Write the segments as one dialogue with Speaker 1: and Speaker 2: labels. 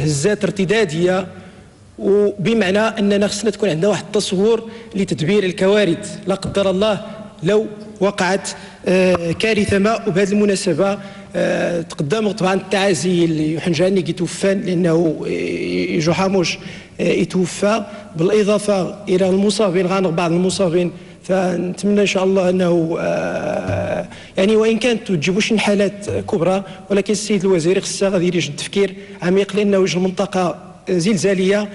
Speaker 1: هزات ارتداديه، وبمعنى اننا خصنا تكون عندنا واحد التصور لتدبير الكوارث لا قدر الله لو وقعت كارثه ما. وبهذه المناسبه تقدم طبعا التعازي ليوحنا جاني كيتوفى، لانه يجو حاموش يتوفى، بالاضافه الى المصابين غنغ بعض المصابين. فنتمنى ان شاء الله انه يعني وان كانت تجيبوش حالات كبرى، ولكن السيد الوزير خصها غادي يدير تفكير عميق، لانه وجه المنطقه زلزاليه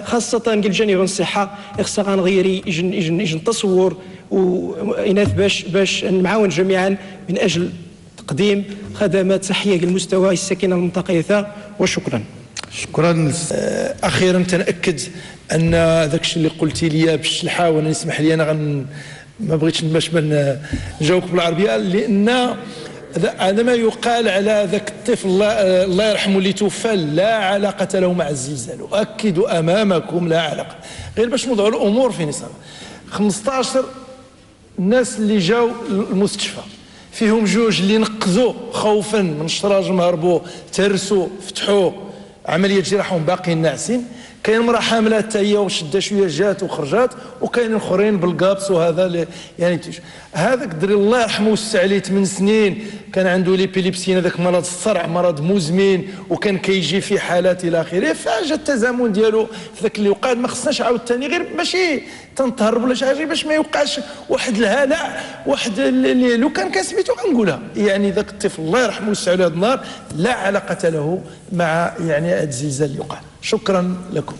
Speaker 1: خاصه الجانب الصحه خصها غنغير يجن تصور وإناث باش نعاون جميعا من اجل تقديم خدمات صحيه للمستوى الساكنه المنطقه. وشكرا.
Speaker 2: شكرا. اخيرا تناكد ان داك الشيء اللي قلتي لي باش نحاول نسمح لي انا ما بغيتش باش نجاوبك بالعربيه، لان هذا ما يقال على ذاك الطفل الله يرحمه اللي توفى لا علاقه له مع الزلزال، اؤكد امامكم لا علاقه، غير باش نوضعوا الامور في نصابها. 15 الناس اللي جاوا المستشفى فيهم جوج اللي نقزوا خوفا من الشراجم، هربوا تهرسوا فتحوا عمليه جراحهم باقيين ناعسين. كاين امراه حامله حتى هي وشده شويه جات وخرجات، وكاين اخرين بالقابس. وهذا يعني هذاك الدري الله يرحمه وسع عليه 8 سنين كان عنده ليبيليبسي، هذاك مرض الصرع مرض مزمن وكان كيجي في حالات الى اخره. فجا التزامن ديالو في ذاك اللي وقع. ما خصناش عاوتاني غير ماشي تنتهرب ولا شي حاجه باش ما يوقعش واحد الهلع، واحد اللي لو كان سميتو غنقولها. يعني ذاك الطفل الله يرحمه وسع عليه هذا النهار لا علاقه له مع يعني هذا الزلزال اللي وقع. شكرا لكم.